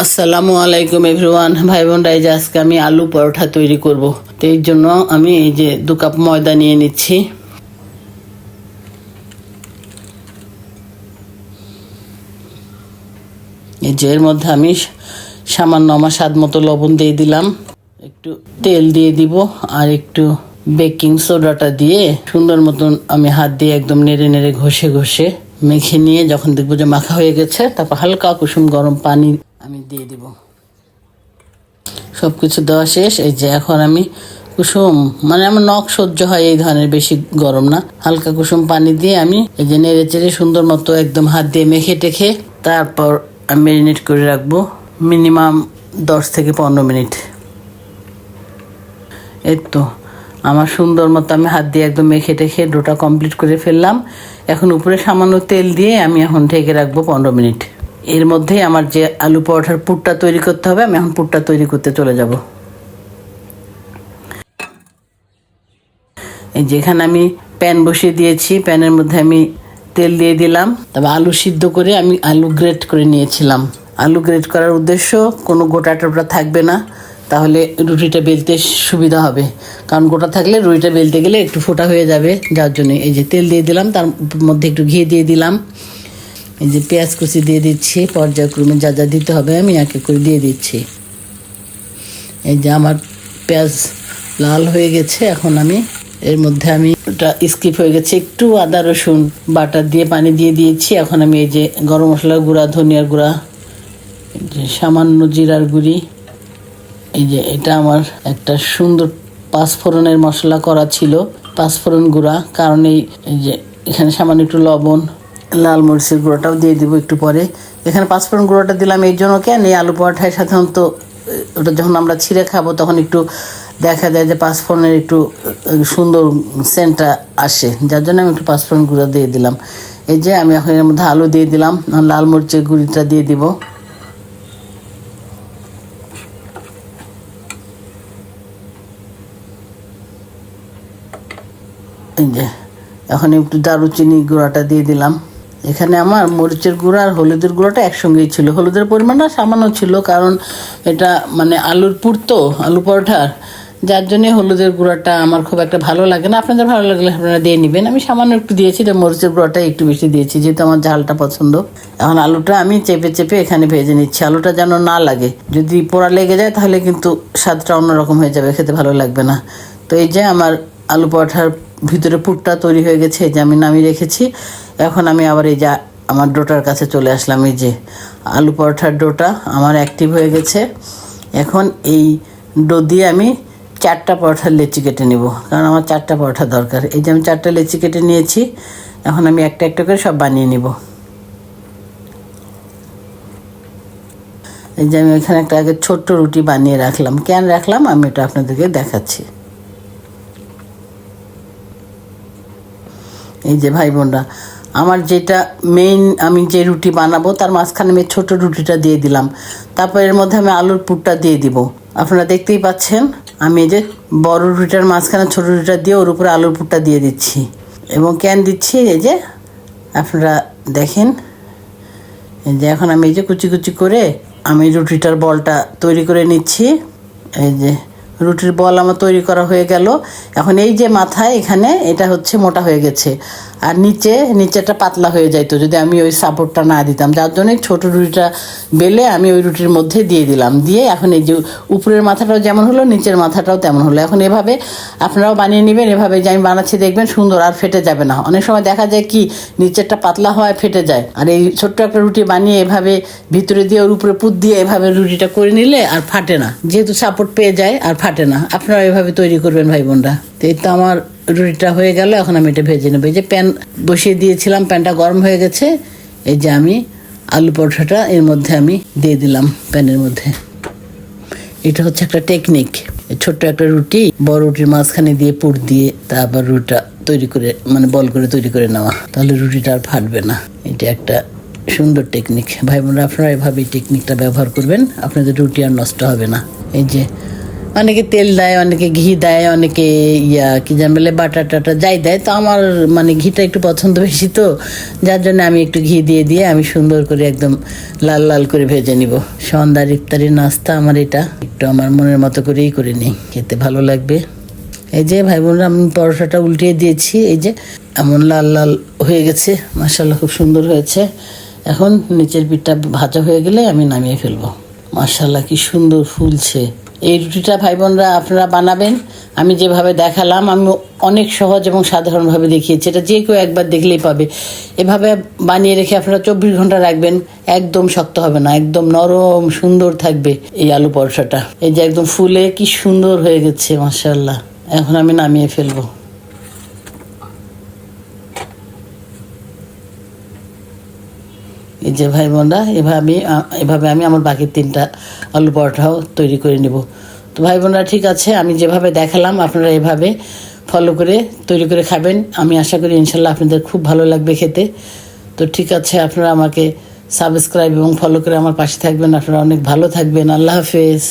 আসসালামু আলাইকুম এভরিওয়ান, ভাই বোনরা। এই যে আজকে আমি আলু পরোটা তৈরি করব। তো এর জন্য আমি এই যে 2 কাপ ময়দা নিয়ে নিচ্ছি। এই যে এর মধ্যে আমি সামান্য আমার স্বাদ মতো লবণ দিয়ে দিলাম, একটু তেল দিয়ে দিব, আর একটু বেকিং সোডাটা দিয়ে সুন্দর মতন আমি হাত দিয়ে একদম নেড়ে নেড়ে ঘষে ঘষে মেখে নিয়ে যখন দেখবো যে মাখা হয়ে গেছে, তারপর হালকা কুসুম গরম পানি আমি দিয়ে দিব। সব কিছু দেওয়া শেষ। এই যে এখন আমি কুসুম, মানে আমার নখ সহ্য হয় এই ধরনের, বেশি গরম না, হালকা কুসুম পানি দিয়ে আমি এই যে নেড়ে চেড়ে সুন্দর মতো একদম হাত দিয়ে মেখে টেখে তারপর আমি ম্যারিনেট করে রাখবো মিনিমাম 10 থেকে 15 মিনিট। এই তো আমার সুন্দর মতো আমি হাত দিয়ে একদম মেখে টেখে ডোটা কমপ্লিট করে ফেললাম। এখন উপরে সামান্য তেল দিয়ে আমি এখন ঢেকে রাখবো 15 মিনিট। এর মধ্যেই আমার যে আলু পরোটার পুরটা তৈরি করতে হবে, আমি এখন পুরটা তৈরি করতে চলে যাব। এই যেখানে আমি প্যান বসিয়ে দিয়েছি, প্যানের মধ্যে আমি তেল দিয়ে দিলাম। তবে আলু সিদ্ধ করে আমি আলু গ্রেট করে নিয়েছিলাম। আলু গ্রেট করার উদ্দেশ্য কোনো গোটা টোটা থাকবে না, তাহলে রুটিটা বেলতে সুবিধা হবে। কারণ গোটা থাকলে রুটিটা বেলতে গেলে একটু ফোটা হয়ে যাবে, যার জন্য এই যে তেল দিয়ে দিলাম, তার মধ্যে একটু ঘি দিয়ে দিলাম। এই যে পেঁয়াজ কুচি দিয়ে দিচ্ছি, পর্যায়ক্রমে যা যা দিতে হবে আমি একে করে দিয়ে দিচ্ছি। এই যে আমার পেঁয়াজ লাল হয়ে গেছে, এখন আমি এর মধ্যে আমি ওটা স্কিপ হয়ে গেছে, একটু আদা রসুন বাটা দিয়ে পানি দিয়ে দিয়েছি। এখন আমি এই যে গরম মশলার গুঁড়া, ধনিয়ার গুঁড়া, এই যে সামান্য জিরার গুঁড়ি, এই যে এটা আমার একটা সুন্দর পাঁচফোড়নের মশলা করা ছিল, পাঁচফোড়ন গুঁড়া। কারণ এই যে এখানে সামান্য একটু লবণ, লাল মরিচের গুঁড়োটাও দিয়ে দিব একটু পরে। এখানে পাঁচফোড়ন গুঁড়োটা দিলাম এই জন্য, কেন এই আলু পরোটায় সাধারণত ওটা যখন আমরা ছিঁড়ে খাবো তখন একটু দেখা যায় যে পাঁচফোড়নের একটু সুন্দর সেন্টটা আসে, যার জন্য আমি একটু পাঁচফোড়ন গুঁড়ো দিয়ে দিলাম। এই যে আমি এখন এর মধ্যে আলু দিয়ে দিলাম, লাল মরিচের গুঁড়িটা দিয়ে দিব। এই যে এখন একটু দারুচিনি গুঁড়াটা দিয়ে দিলাম। এখানে আমার মরিচের গুঁড়া আর হলুদের গুঁড়োটা একসঙ্গেই ছিল। হলুদের পরিমাণটা সামান্য ছিল, কারণ এটা মানে আলুর পুর তো, আলু পরোটার, যার জন্যে হলুদের গুঁড়াটা আমার খুব একটা ভালো লাগে না। আপনাদের ভালো লাগলে আপনারা দিয়ে নেবেন। আমি সামান্য একটু দিয়েছি, এটা মরিচের গুঁড়াটা একটু বেশি দিয়েছি, যেহেতু আমার ঝালটা পছন্দ। এখন আলুটা আমি চেপে চেপে এখানে ভেজে নিচ্ছি। আলুটা যেন না লাগে, যদি পোড়া লেগে যায় তাহলে কিন্তু স্বাদটা অন্যরকম হয়ে যাবে, খেতে ভালো লাগবে না। তো এই যে আমার আলু পরোটার ভিতরে পুরটা তৈরি হয়ে গেছে, এই যে আমি নামিয়ে রেখেছি। এখন আমি আবার এই যে আমার ডোটার কাছে চলে আসলাম। এই যে আলু পরোটার ডোটা আমার অ্যাক্টিভ হয়ে গেছে। এখন এই ডো দিয়ে আমি 4টা পরোটার লেচি কেটে নেব, কারণ আমার 4টা পরোটা দরকার। এই যে আমি 4টা লেচি কেটে নিয়েছি, এখন আমি একটা একটা করে সব বানিয়ে নেব। এই যে আমি এখানে একটা আগে ছোট্ট রুটি বানিয়ে রাখলাম। কেন রাখলাম আমি এটা আপনাদেরকে দেখাচ্ছি। এই যে ভাই বোনরা, আমার যেটা মেইন, আমি যে রুটি বানাবো তার মাঝখানে আমি ছোটো রুটিটা দিয়ে দিলাম। তারপর এর মধ্যে আমি আলুর পুরটা দিয়ে দিব। আপনারা দেখতেই পাচ্ছেন, আমি এই যে বড় রুটিটার মাঝখানে ছোটো রুটিটা দিয়ে ওর উপরে আলুর পুরটা দিয়ে দিচ্ছি। এবং কেন দিচ্ছি এই যে আপনারা দেখেন। এই যে এখন আমি এই যে কুচি কুচি করে আমি রুটিটার বলটা তৈরি করে নিচ্ছি। এই যে রুটির বল আমার তৈরি করা হয়ে গেল। এখন এই যে মাথায় এখানে এটা হচ্ছে মোটা হয়ে গেছে, আর নিচেটা পাতলা হয়ে যাইতো যদি আমি ওই সাপোর্টটা না দিতাম, যার জন্য ছোটো রুটিটা বেলে আমি ওই রুটির মধ্যে দিয়ে দিলাম। দিয়ে এখন এই যে উপরের মাথাটাও যেমন হলো, নিচের মাথাটাও তেমন হলো। এখন এভাবে আপনারাও বানিয়ে নেবেন, এভাবে যে আমি বানাচ্ছি দেখবেন সুন্দর, আর ফেটে যাবে না। অনেক সময় দেখা যায় কি নিচেরটা পাতলা হয়, ফেটে যায়। আর এই ছোট্ট একটা রুটি বানিয়ে এভাবে ভিতরে দিয়ে ওর উপরে পুর দিয়ে এভাবে রুটিটা করে নিলে আর ফাটে না, যেহেতু সাপোর্ট পেয়ে যায় আর ফাটে না। আপনারা এভাবে তৈরি করবেন ভাই বোনরা। তো এই তো আমার রুটিটা হয়ে গেল, এখন আমি এটা ভেজে নেবো। এই যে প্যান বসিয়ে দিয়েছিলাম, প্যানটা গরম হয়ে গেছে। এই যে আমি আলু পরোটাটা এর মধ্যে আমি দিয়ে দিলাম প্যানের মধ্যে। এটা হচ্ছে একটা টেকনিক, ছোট্ট একটা রুটি বড় রুটির মাঝখানে দিয়ে পুর দিয়ে তারপর রুটিটা তৈরি করে, মানে বল করে তৈরি করে নেওয়া, তাহলে রুটিটা আর ফাটবে না। এটা একটা সুন্দর টেকনিক। ভাই বোনরা, আপনারা এভাবে টেকনিকটা ব্যবহার করবেন, আপনাদের রুটি আর নষ্ট হবে না। এই যে অনেকে তেল দেয়, অনেকে ঘি দেয়, অনেকে কি যেন বলে বাটার টাটা যাই দেয়। তো আমার মানে ঘিটা একটু পছন্দ বেশি, তো যার জন্য আমি একটু ঘি দিয়ে আমি সুন্দর করে একদম লাল লাল করে ভেজে নিব। সন্ধ্যার ইফতারি নাস্তা আমার এটা, একটু আমার মনের মতো করেই করে নিই, খেতে ভালো লাগবে। এই যে ভাই বোনরা, আমি পরোটাটা উল্টিয়ে দিয়েছি, এই যে এমন লাল লাল হয়ে গেছে, মাশাআল্লাহ খুব সুন্দর হয়েছে। এখন নিচের পিঠটা ভাজা হয়ে গেলে আমি নামিয়ে ফেলবো। মাশাআল্লাহ কি সুন্দর ফুলছে। এই রুটিটা ভাই বোনরা আপনারা বানাবেন, আমি যেভাবে দেখালাম। আমি অনেক সহজ এবং সাধারণভাবে দেখিয়েছি, এটা যে কেউ একবার দেখলেই পাবে। এভাবে বানিয়ে রেখে আপনারা 24 ঘন্টা রাখবেন, একদম শক্ত হবে না, একদম নরম সুন্দর থাকবে এই আলু পরোটাটা। এই যে একদম ফুলে কি সুন্দর হয়ে গেছে মাশাআল্লাহ। এখন আমি নামিয়ে ফেলবো। এই যে ভাই বোনরা, এভাবে আমি আমার বাকি 3টা আলু পরোটাও তৈরি করে নেব। তো ভাই বোনরা ঠিক আছে, আমি যেভাবে দেখালাম আপনারা এভাবে ফলো করে তৈরি করে খাবেন। আমি আশা করি ইনশাল্লাহ আপনাদের খুব ভালো লাগবে খেতে। তো ঠিক আছে, আপনারা আমাকে সাবস্ক্রাইব এবং ফলো করে আমার পাশে থাকবেন। আপনারা অনেক ভালো থাকবেন। আল্লাহ হাফেজ।